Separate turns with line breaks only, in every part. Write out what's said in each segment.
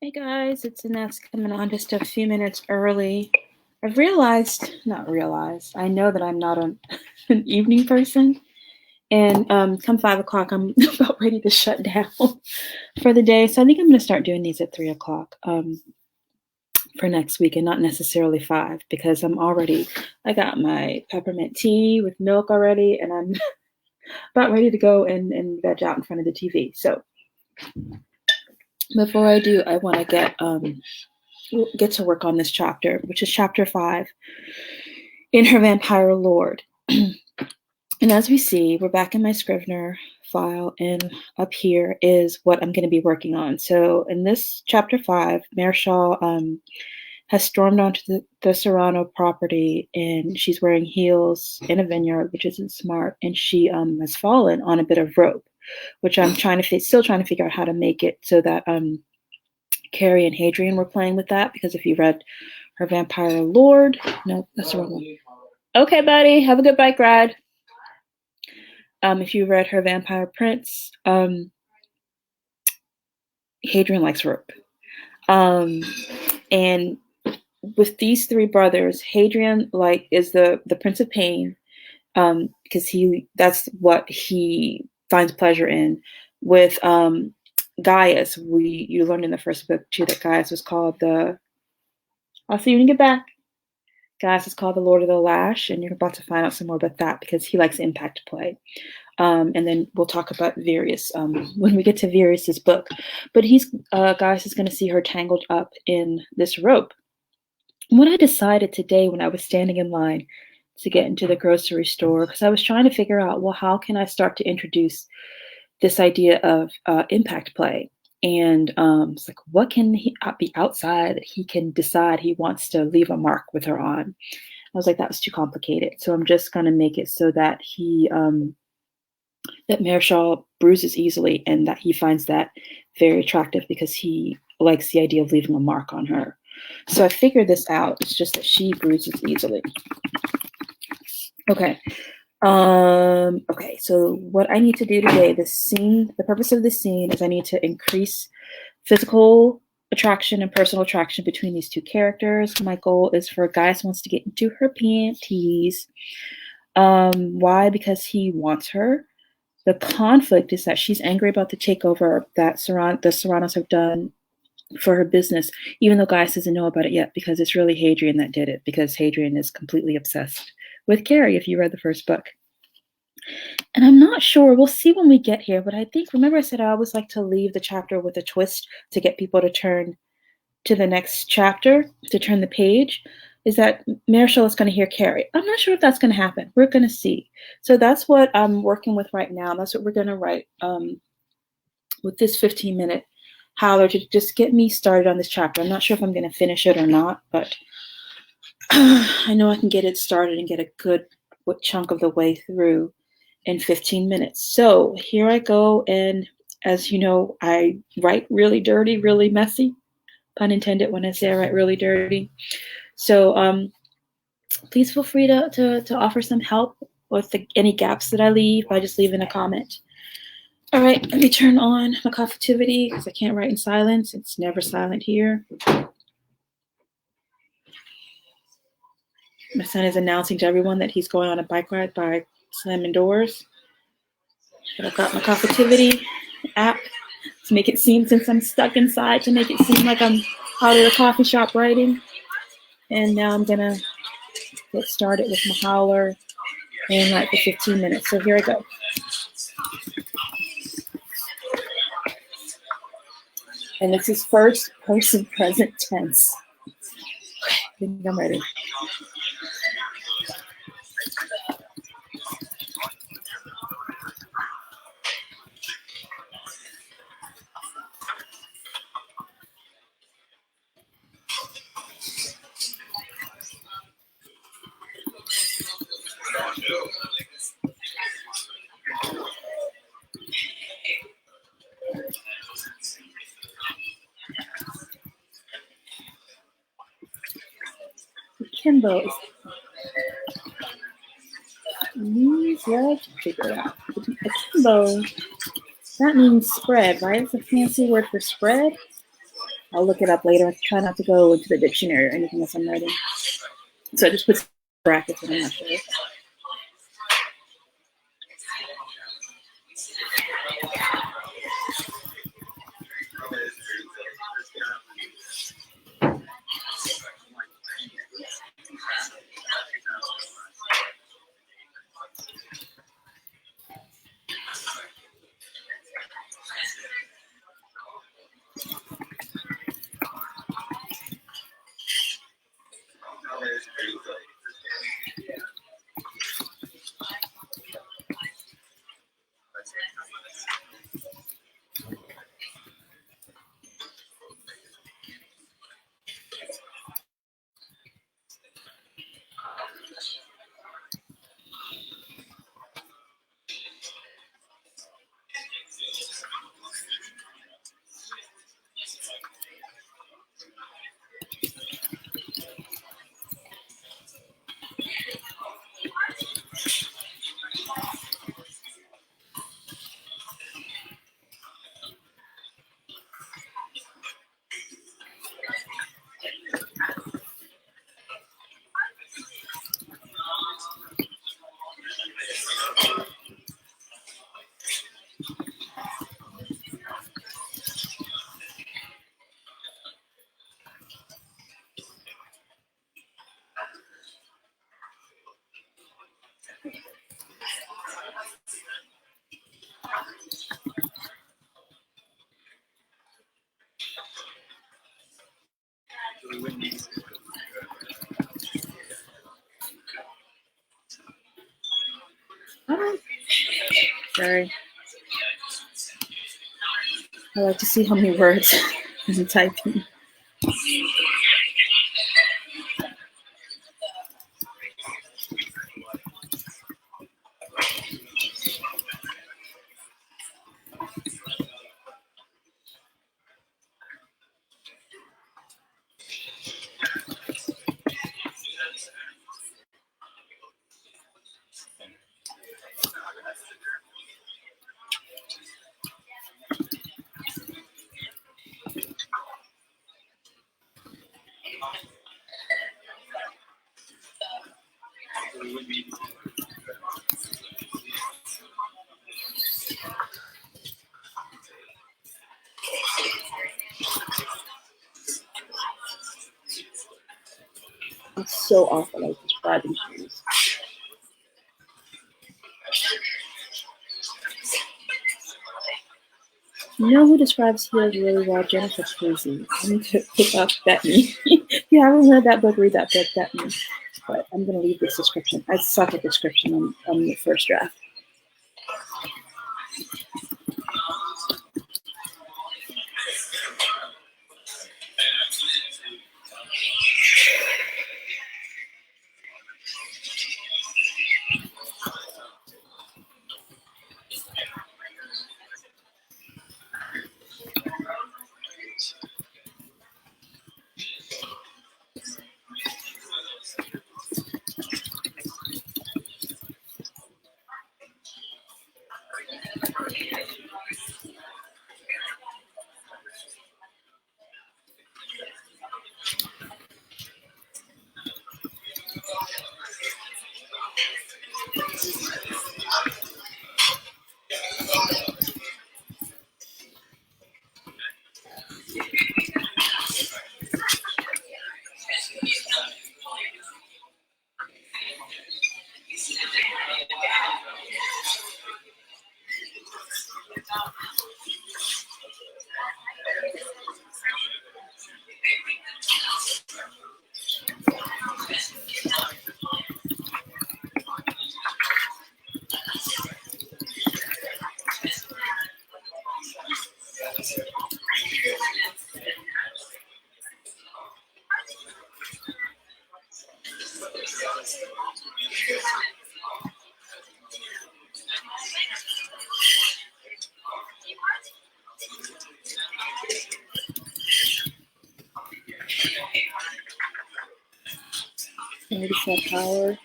Hey guys, it's Annette coming on just a few minutes early. I've I know that I'm not an evening person. And come 5 o'clock, I'm about ready to shut down for the day. So I think I'm going to start doing these at 3 o'clock for next week and not necessarily 5 because I got my peppermint tea with milk already and I'm about ready to go and veg out in front of the TV. So before I do, I want to get to work on this chapter, which is chapter 5 in her Vampire Lord. And as we see, we're back in my Scrivener file, and up here is what I'm going to be working on. So in this chapter 5, Marechal has stormed onto the Serrano property, and she's wearing heels in a vineyard, which isn't smart, and she has fallen on a bit of rope, which I'm still trying to figure out how to make it so that Carrie and Hadrian were playing with that, because if you read her Vampire Lord, no, that's the wrong one. Okay, buddy, have a good bike ride. If you read her Vampire Prince, Hadrian likes rope. And with these three brothers, Hadrian is the Prince of Pain, because that's what he finds pleasure in. With Gaius, you learned in the first book too that Gaius was called I'll see you when you get back. Gaius is called the Lord of the Lash, and you're about to find out some more about that because he likes impact play. And then we'll talk about Various when we get to Various's book. But Gaius is going to see her tangled up in this rope. And what I decided today when I was standing in line to get into the grocery store, because I was trying to figure out, well, how can I start to introduce this idea of impact play? And it's like, what can he be outside that he can decide he wants to leave a mark with her on? I was like, that was too complicated. So I'm just going to make it so that that Marechal bruises easily and that he finds that very attractive because he likes the idea of leaving a mark on her. So I figured this out. It's just that she bruises easily. Okay. Okay, so what I need to do today, the purpose of this scene is I need to increase physical attraction and personal attraction between these two characters. My goal is for Gaius wants to get into her panties. Why? Because he wants her. The conflict is that she's angry about the takeover that the Serranos have done for her business, even though Gaius doesn't know about it yet, because it's really Hadrian that did it, because Hadrian is completely obsessed with Carrie, if you read the first book. And I'm not sure, we'll see when we get here, but remember I said I always like to leave the chapter with a twist to get people to turn to the next chapter, to turn the page, is that Marechal is going to hear Carrie. I'm not sure if that's going to happen. We're going to see. So that's what I'm working with right now. That's what we're going to write with this 15-minute howler to just get me started on this chapter. I'm not sure if I'm going to finish it or not, but I know I can get it started and get a good chunk of the way through in 15 minutes. So here I go, and as you know, I write really dirty, really messy, pun intended when I say I write really dirty. So please feel free to offer some help with any gaps that I leave by just leaving a comment. All right, let me turn on my coffitivity because I can't write in silence. It's never silent here. My son is announcing to everyone that he's going on a bike ride by slamming doors. I've got my coffitivity app to make it seem, since I'm stuck inside, to make it seem like I'm out at a coffee shop writing. And now I'm gonna get started with my howler and write for 15 minutes. So here I go. And this is first person present tense. Okay, I think I'm ready. Kimbo means what? Figure it out. Akimbo, that means spread, right? It's a fancy word for spread. I'll look it up later. I try not to go into the dictionary or anything as I'm writing. So I just put brackets and I'm not sure. Sorry. I like to see how many words I'm typing. I'm so awful at describing things. You know who describes heels really well? Jennifer Cruzy. I need to pick up that meme. If you haven't read that book, read that book, that meme. But I'm going to leave this description. I suck at description on the first draft. Notice power.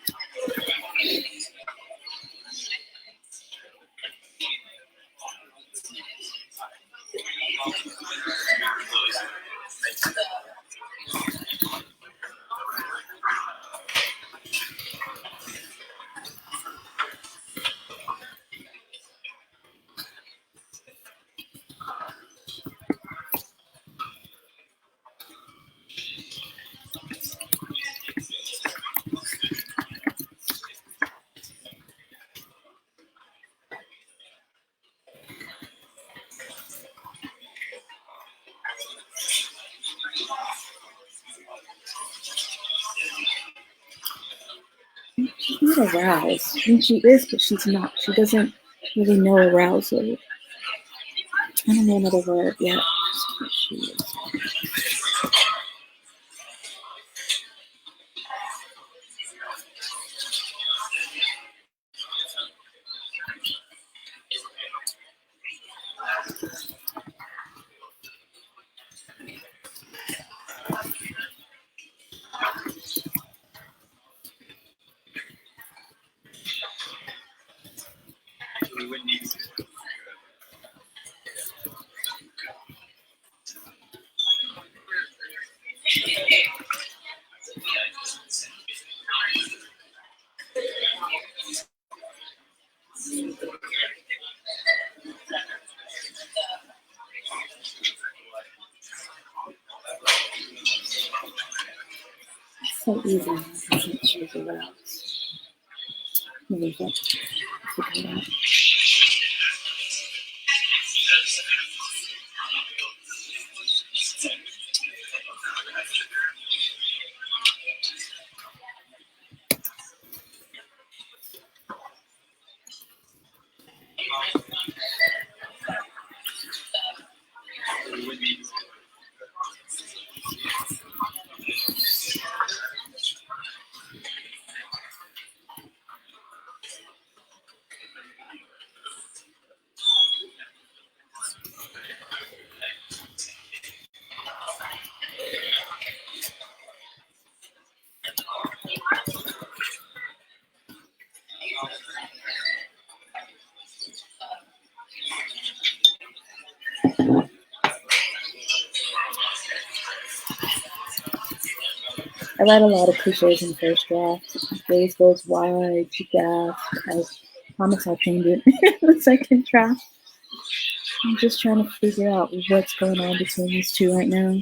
aroused. I mean, she is, but she's not. She doesn't really know arousal. I don't know another word yet. So easy. I can't choose aroused. Maybe that's figure it out. I write a lot of cliches in the first draft. Gaze goes wide, she gasped. I promise I'll change it in the second draft. I'm just trying to figure out what's going on between these two right now.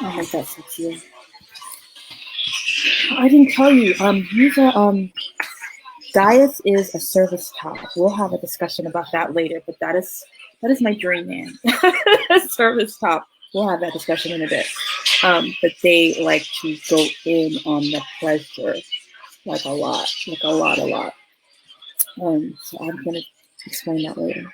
I like that sexy. I didn't tell you. He's a Gaius is a service top. We'll have a discussion about that later, but that is my dream man. Service top. We'll have that discussion in a bit. But they like to go in on the pleasure, like a lot. So I'm gonna explain that later.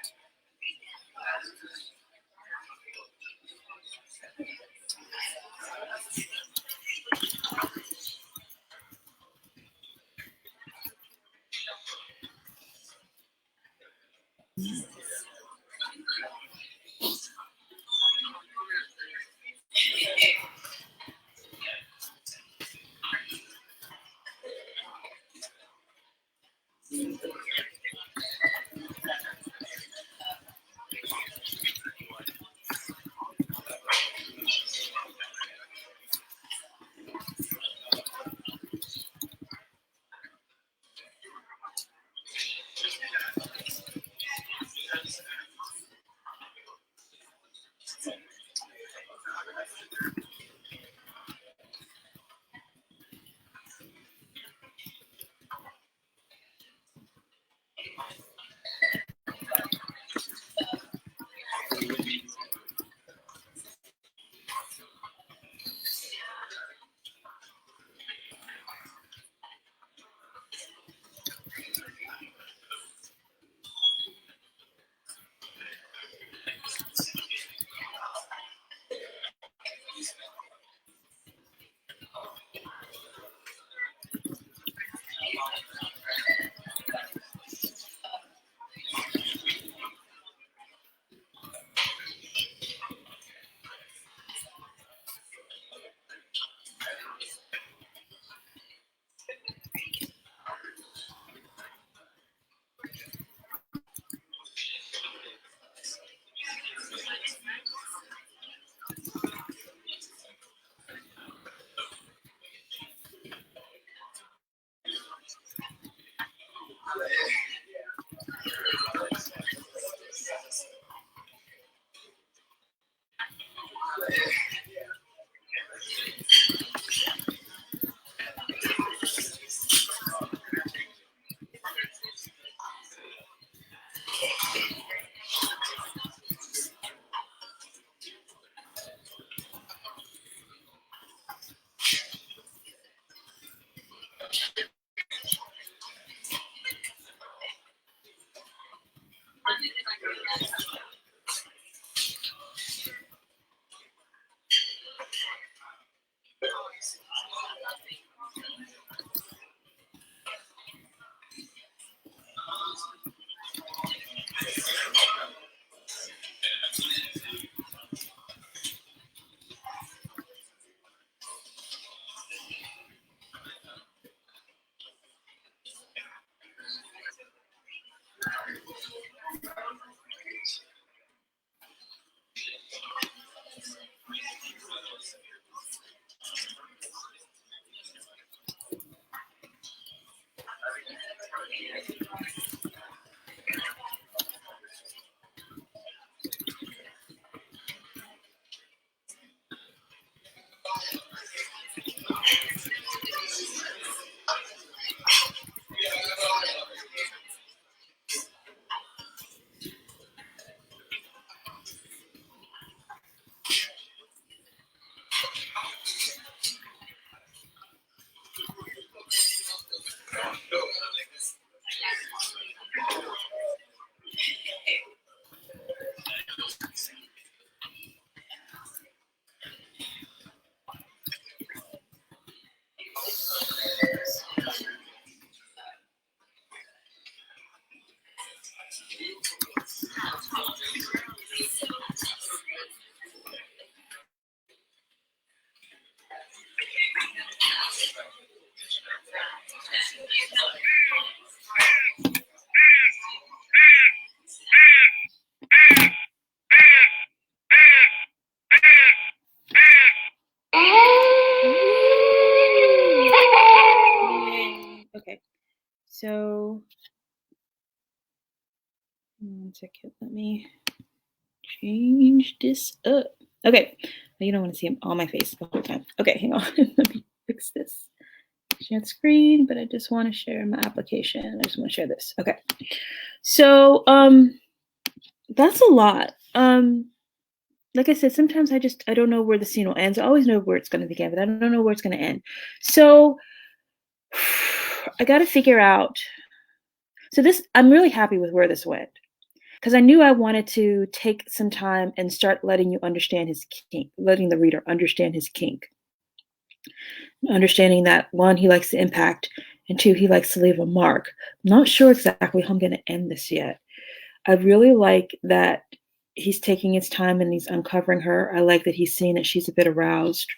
Okay, so 1 second. Let me change this up. Okay, you don't want to see on my face the whole time. Okay, hang on. Let me fix this. Share the screen, but I just want to share my application. I just want to share this. Okay, so that's a lot. Like I said, sometimes I don't know where the scene will end. I always know where it's going to begin, but I don't know where it's going to end. So I got to figure out. So I'm really happy with where this went, because I knew I wanted to take some time and start letting you understand his kink, letting the reader understand his kink. Understanding that, 1, he likes the impact, and 2, he likes to leave a mark. I'm not sure exactly how I'm going to end this yet. I really like that he's taking his time and he's uncovering her. I like that he's seeing that she's a bit aroused.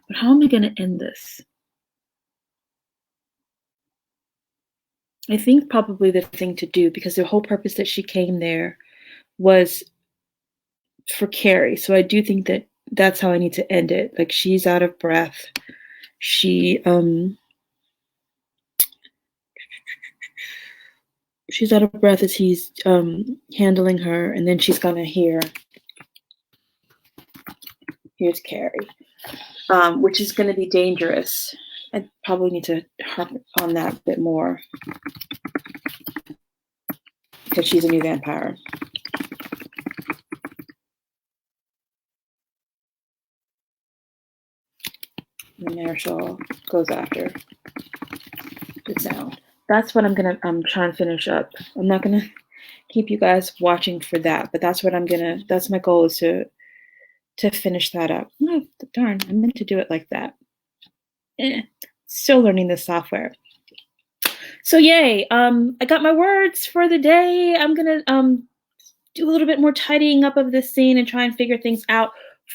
But how am I going to end this? I think probably the thing to do, because the whole purpose that she came there was for Carrie. So I do think that that's how I need to end it. Like, she's out of breath. She's out of breath as he's handling her, and then she's gonna here's Carrie, which is gonna be dangerous. I probably need to harp on that a bit more, because she's a new vampire. The Marechal goes after the sound. That's what I'm gonna try and finish up. I'm not gonna keep you guys watching for that, but that's my goal, is to finish that up. Oh, darn, I meant to do it like that. Still learning this software. So yay, I got my words for the day. I'm gonna do a little bit more tidying up of this scene and try and figure things out.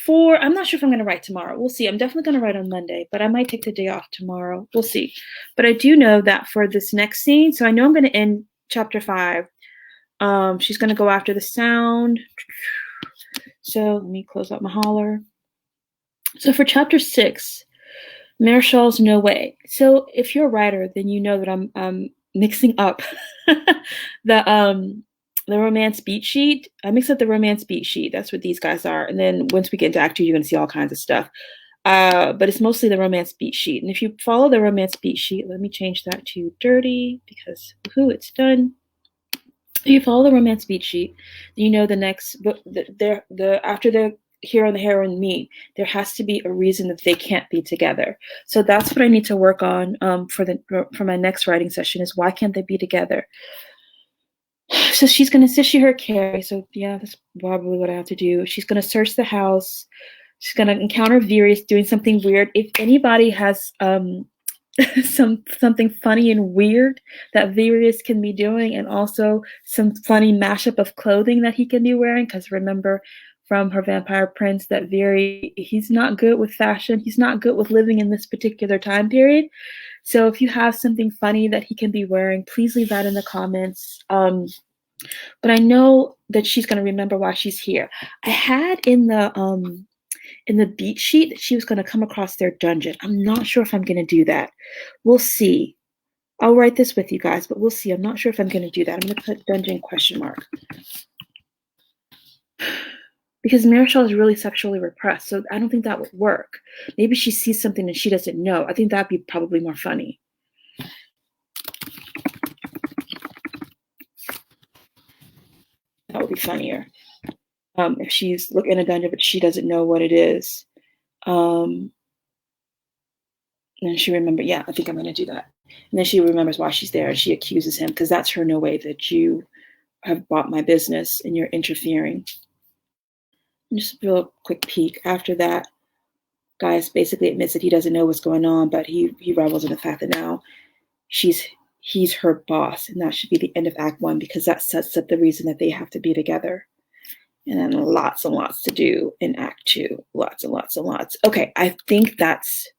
I'm not sure if I'm gonna write tomorrow. We'll see. I'm definitely gonna write on Monday, but I might take the day off tomorrow. We'll see. But I do know that for this next scene, so I know I'm gonna end chapter 5. She's gonna go after the sound. So let me close out my holler. So for chapter 6, Marechal's no way. So if you're a writer, then you know that mixing up the the romance beat sheet. I mixed up the romance beat sheet. That's what these guys are. And then once we get into Act 2, you're going to see all kinds of stuff. But it's mostly the romance beat sheet. And if you follow the romance beat sheet, let me change that to dirty because woohoo, it's done. If you follow the romance beat sheet, then you know the next book. After the hero and the heroine meet, there has to be a reason that they can't be together. So that's what I need to work on for my next writing session. Is why can't they be together? So she's gonna say she heard Carrie. So yeah, that's probably what I have to do. She's gonna search the house. She's gonna encounter Virius doing something weird. If anybody has something funny and weird that Virius can be doing, and also some funny mashup of clothing that he can be wearing, because remember from her Vampire Prince that he's not good with fashion. He's not good with living in this particular time period. So if you have something funny that he can be wearing, please leave that in the comments. But I know that she's going to remember why she's here. I had in the beat sheet that she was going to come across their dungeon. I'm not sure if I'm going to do that. We'll see. I'll write this with you guys, but we'll see. I'm not sure if I'm going to do that. I'm going to put dungeon question mark. Because Marechal is really sexually repressed, so I don't think that would work. Maybe she sees something and she doesn't know. I think that'd be probably more funny. That would be funnier. If she's looking in a dungeon but she doesn't know what it is. And she remembers, yeah, I think I'm going to do that. And then she remembers why she's there and she accuses him because that's her no way that you have bought my business and you're interfering. And just a real quick peek. After that, Gaius basically admits that he doesn't know what's going on, but he revels in the fact that now he's her boss, and that should be the end of Act 1 because that sets up the reason that they have to be together. And then lots and lots to do in Act 2. Lots and lots and lots. Okay, I think that's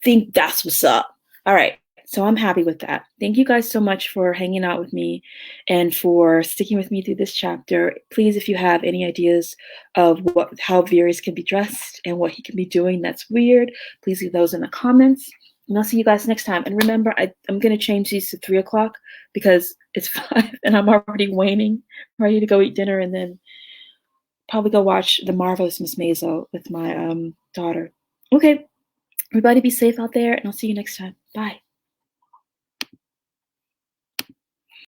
what's up. All right. So I'm happy with that. Thank you guys so much for hanging out with me and for sticking with me through this chapter. Please, if you have any ideas of how Virius can be dressed and what he can be doing that's weird, please leave those in the comments. And I'll see you guys next time. And remember, I'm going to change these to 3 o'clock because it's 5 and I'm already waning, ready to go eat dinner and then probably go watch The Marvelous Miss Maisel with my daughter. Okay. Everybody be safe out there, and I'll see you next time. Bye.